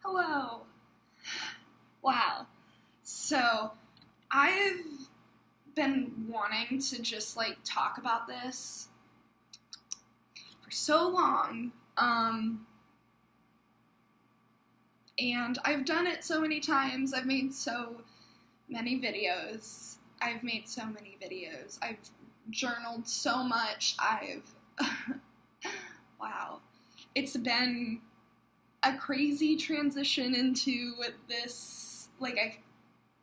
Hello. Wow. So, I've been wanting to just talk about this for so long. And I've done it so many times. I've made so many videos. I've journaled so much. Wow. It's been a crazy transition into this, I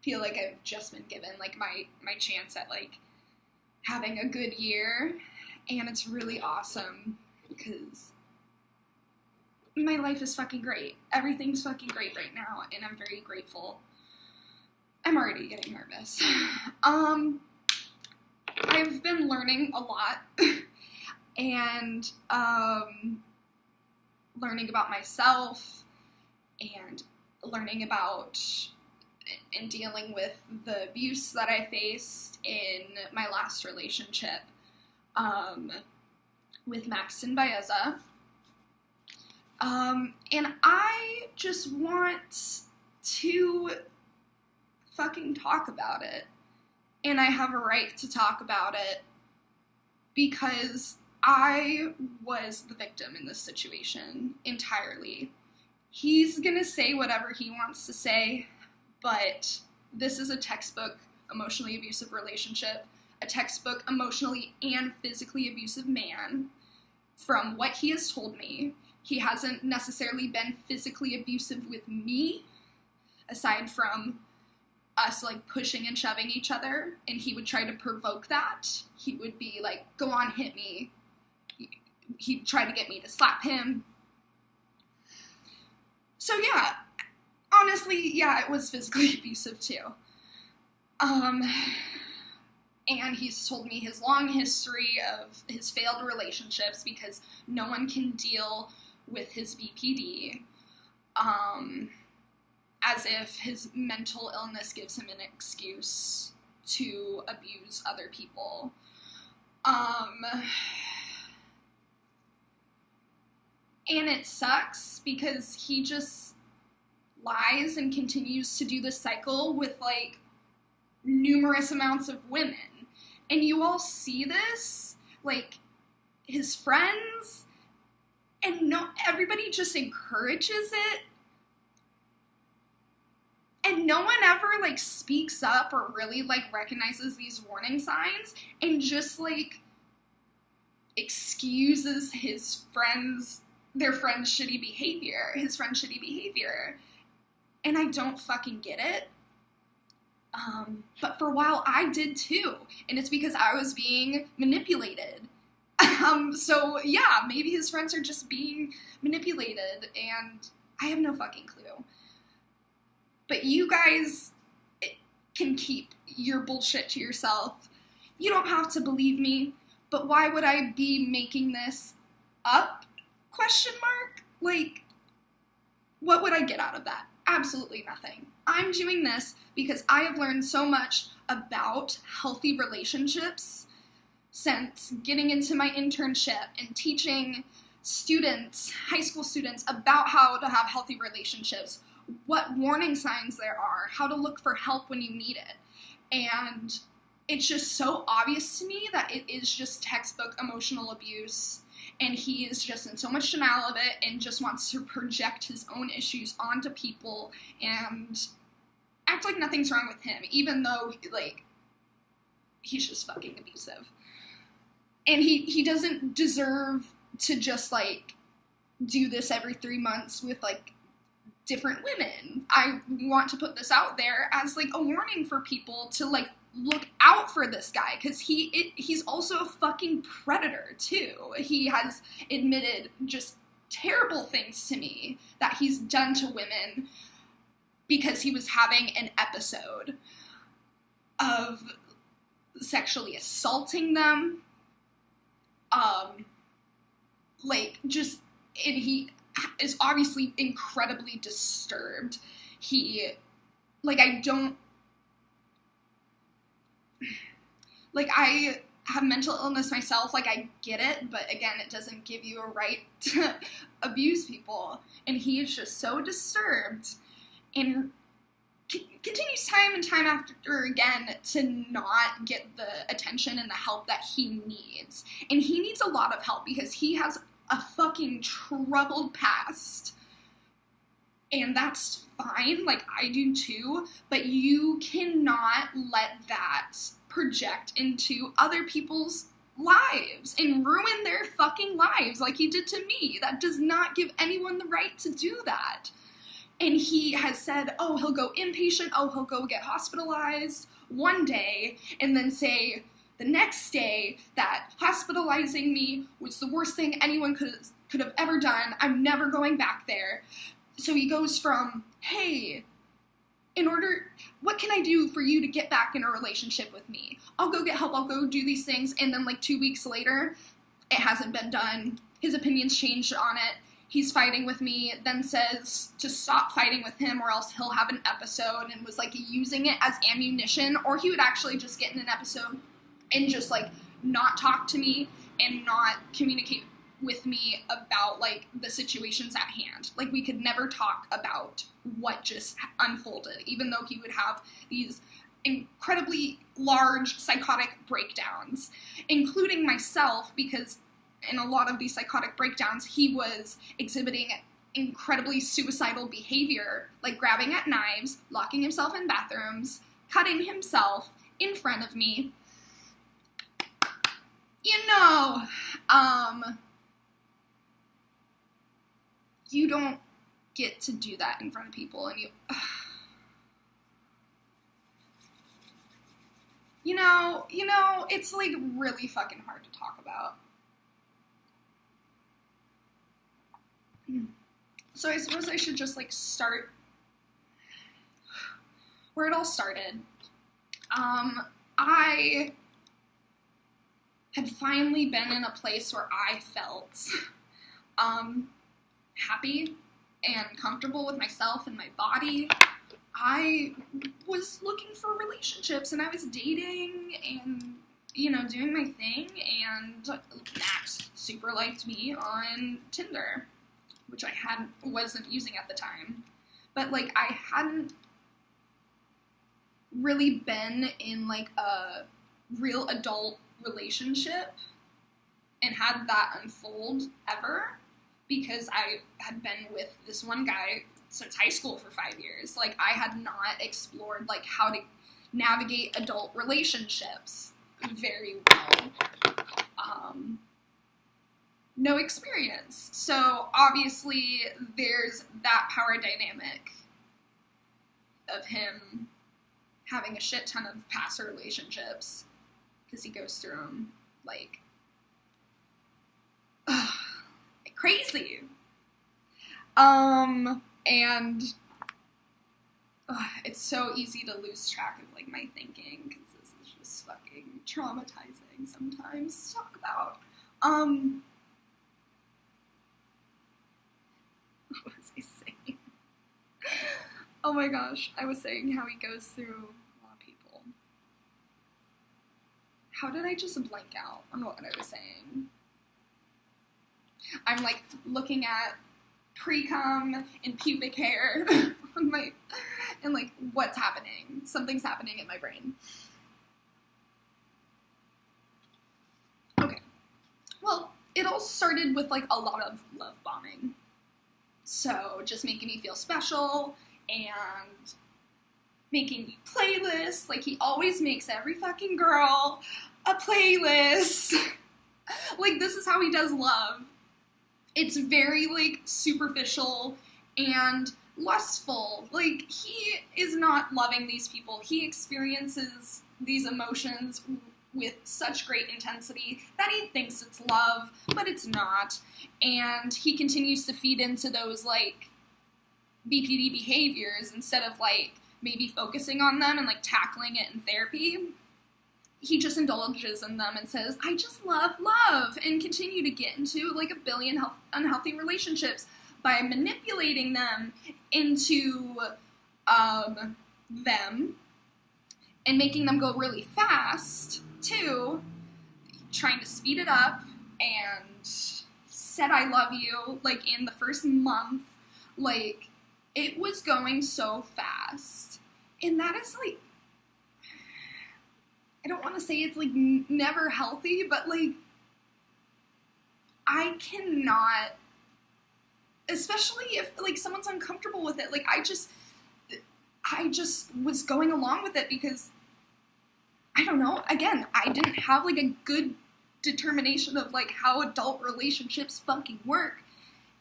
feel like I've just been given, my chance at, having a good year, and it's really awesome, because my life is fucking great. Everything's fucking great right now, and I'm very grateful. I'm already getting nervous. I've been learning a lot, and, learning about myself, and learning about and dealing with the abuse that I faced in my last relationship, with Maxton Baeza. And I just want to fucking talk about it. And I have a right to talk about it because I was the victim in this situation entirely. He's gonna say whatever he wants to say, but this is a textbook emotionally abusive relationship, a textbook emotionally and physically abusive man. From what he has told me, he hasn't necessarily been physically abusive with me, aside from us pushing and shoving each other, and he would try to provoke that. He would be like, go on, hit me. He'd try to get me to slap him. So yeah, honestly, yeah, it was physically abusive too. And he's told me his long history of his failed relationships because no one can deal with his BPD. As if his mental illness gives him an excuse to abuse other people. And it sucks because he just lies and continues to do this cycle with, numerous amounts of women. And you all see this, his friends, and everybody just encourages it. And no one ever, speaks up or really, recognizes these warning signs and just, excuses their friend's shitty behavior, And I don't fucking get it. But for a while I did too. And it's because I was being manipulated. So yeah, maybe his friends are just being manipulated and I have no fucking clue. But you guys can keep your bullshit to yourself. You don't have to believe me, but why would I be making this up? ? What would I get out of that? Absolutely nothing. I'm doing this because I have learned so much about healthy relationships since getting into my internship and teaching students, high school students, about how to have healthy relationships, what warning signs there are, how to look for help when you need it. And it's just so obvious to me that it is just textbook emotional abuse, and he is just in so much denial of it and just wants to project his own issues onto people and act like nothing's wrong with him, even though, he's just fucking abusive. And he doesn't deserve to just, do this every 3 months with, different women. I want to put this out there as, a warning for people to, look out for this guy, because he's also a fucking predator, too. He has admitted just terrible things to me that he's done to women because he was having an episode of sexually assaulting them. And he is obviously incredibly disturbed. I have mental illness myself. Like, I get it, but again, it doesn't give you a right to abuse people. And he is just so disturbed and continues time and time after again to not get the attention and the help that he needs. And he needs a lot of help because he has a fucking troubled past. And that's fine, like, I do too, but you cannot let that project into other people's lives and ruin their fucking lives like he did to me. That does not give anyone the right to do that. And he has said, oh, he'll go inpatient, oh, he'll go get hospitalized one day, and then say the next day that hospitalizing me was the worst thing anyone could have ever done. I'm never going back there. So he goes from, hey, what can I do for you to get back in a relationship with me? I'll go get help, I'll go do these things, and then like 2 weeks later, it hasn't been done. His opinions changed on it. He's fighting with me, then says to stop fighting with him or else he'll have an episode, and was like using it as ammunition, or he would actually just get in an episode and just like not talk to me and not communicate with me about like the situations at hand. Like, we could never talk about what just unfolded, even though he would have these incredibly large psychotic breakdowns, including myself, because in a lot of these psychotic breakdowns, he was exhibiting incredibly suicidal behavior, like grabbing at knives, locking himself in bathrooms, cutting himself in front of me. You don't get to do that in front of people, and it's like really fucking hard to talk about. So I suppose I should just like start where it all started. I had finally been in a place where I felt happy and comfortable with myself and my body. I was looking for relationships, and I was dating and, doing my thing, and Max super liked me on Tinder, which I wasn't using at the time. But, like, I hadn't really been in, like, a real adult relationship and had that unfold ever, because I had been with this one guy since high school for 5 years. Like, I had not explored, like, how to navigate adult relationships very well. No experience. So, obviously, there's that power dynamic of him having a shit ton of past relationships, because he goes through them, like crazy. And it's so easy to lose track of, like, my thinking, because this is just fucking traumatizing sometimes to talk about. What was I saying? Oh my gosh, I was saying how he goes through a lot of people. How did I just blank out on what I was saying? I'm, like, looking at pre-cum and pubic hair on and, like, what's happening? Something's happening in my brain. Okay. Well, it all started with, like, a lot of love bombing. So, just making me feel special and making me playlists. Like, he always makes every fucking girl a playlist. Like, this is how he does love. It's very, like, superficial and lustful. Like, he is not loving these people. He experiences these emotions with such great intensity that he thinks it's love, but it's not. And he continues to feed into those, like, BPD behaviors instead of, like, maybe focusing on them and, like, tackling it in therapy. He just indulges in them and says, I just love love, and continue to get into, like, a billion unhealthy relationships by manipulating them into them and making them go really fast, too, trying to speed it up and said I love you, like, in the first month. Like, it was going so fast. And that is, like, I don't want to say it's, like, never healthy, but, like, I cannot, especially if, like, someone's uncomfortable with it. Like, I just was going along with it because, I don't know, again, I didn't have, like, a good determination of, like, how adult relationships fucking work,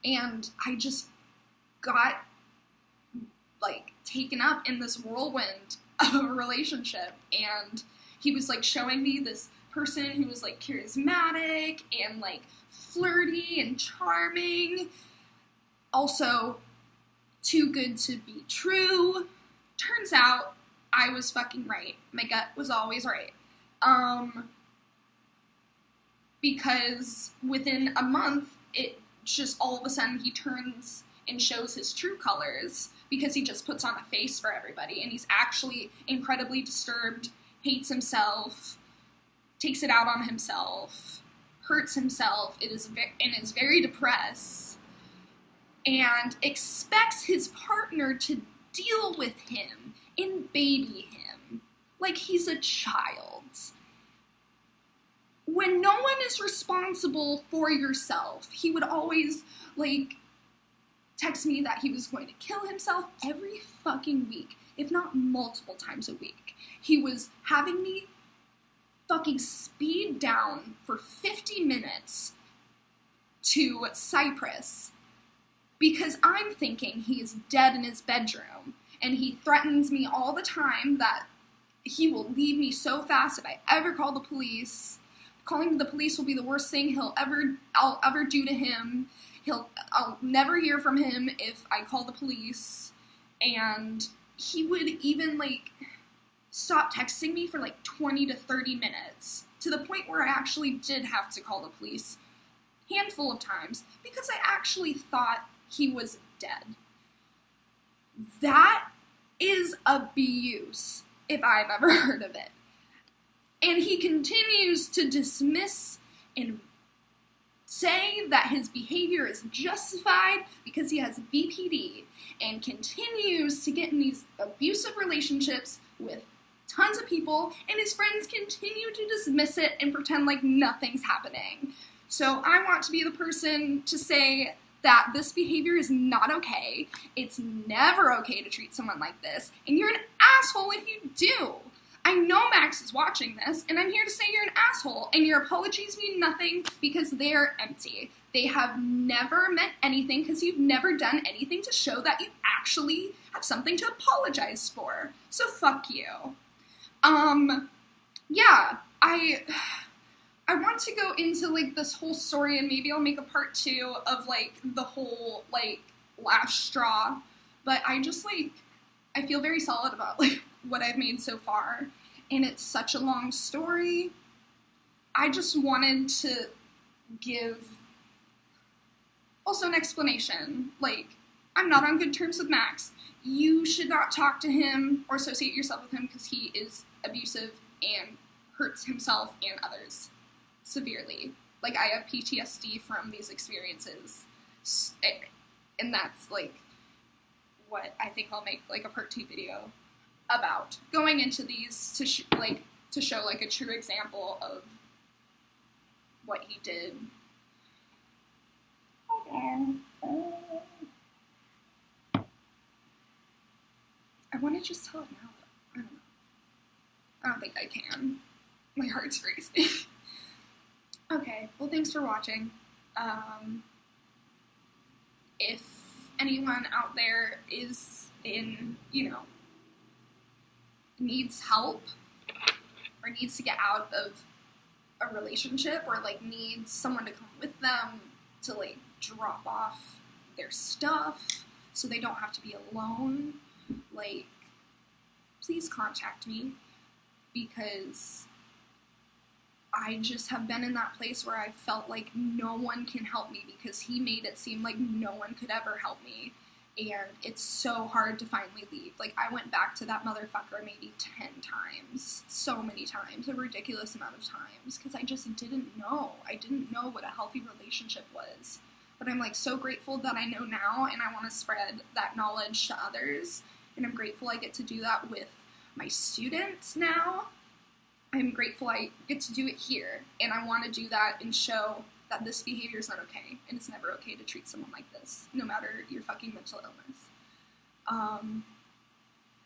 and I just got, like, taken up in this whirlwind of a relationship, and he was, like, showing me this person who was, like, charismatic and, like, flirty and charming, also too good to be true. Turns out I was fucking right. My gut was always right. Because within a month, it just all of a sudden he turns and shows his true colors because he just puts on a face for everybody, and he's actually incredibly disturbed, hates himself, takes it out on himself, hurts himself, and is very depressed, and expects his partner to deal with him and baby him like he's a child. When no one is responsible for yourself, he would always, like, text me that he was going to kill himself every fucking week, if not multiple times a week. He was having me fucking speed down for 50 minutes to Cyprus because I'm thinking he is dead in his bedroom, and he threatens me all the time that he will leave me so fast if I ever call the police. Calling the police will be the worst thing I'll ever do to him. I'll never hear from him if I call the police. And he would even, like, stop texting me for, like, 20 to 30 minutes, to the point where I actually did have to call the police a handful of times because I actually thought he was dead. That is abuse, if I've ever heard of it. And he continues to dismiss and say that his behavior is justified because he has BPD, and continues to get in these abusive relationships with tons of people, and his friends continue to dismiss it and pretend like nothing's happening. So I want to be the person to say that this behavior is not okay. It's never okay to treat someone like this, and you're an asshole if you do. I know Max is watching this, and I'm here to say you're an asshole, and your apologies mean nothing because they're empty. They have never meant anything because you've never done anything to show that you actually have something to apologize for. So fuck you. Yeah, I want to go into, like, this whole story, and maybe I'll make a part 2 of, like, the whole, like, last straw, but I just, like, I feel very solid about, like, what I've made so far, and it's such a long story. I just wanted to give also an explanation. Like, I'm not on good terms with Max. You should not talk to him or associate yourself with him because he is abusive and hurts himself and others severely. Like, I have PTSD from these experiences, and that's, like, what I think I'll make, like, a part 2 video about, going into these to show, like, a true example of what he did. Okay. I want to just tell it now, but I don't know. I don't think I can. My heart's racing. Okay, well, thanks for watching. If anyone out there is in, needs help, or needs to get out of a relationship, or, like, needs someone to come with them to, like, drop off their stuff so they don't have to be alone, like, please contact me, because I just have been in that place where I felt like no one can help me because he made it seem like no one could ever help me. and it's so hard to finally leave. Like, I went back to that motherfucker maybe 10 times, so many times, a ridiculous amount of times, because I just didn't know. I didn't know what a healthy relationship was. But I'm, like, so grateful that I know now, and I want to spread that knowledge to others, and I'm grateful I get to do that with my students now. I'm grateful I get to do it here, and I want to do that and show that this behavior is not okay, and it's never okay to treat someone like this, no matter your fucking mental illness.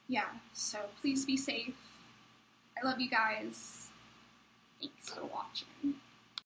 Yeah, so please be safe. I love you guys. Thanks for watching.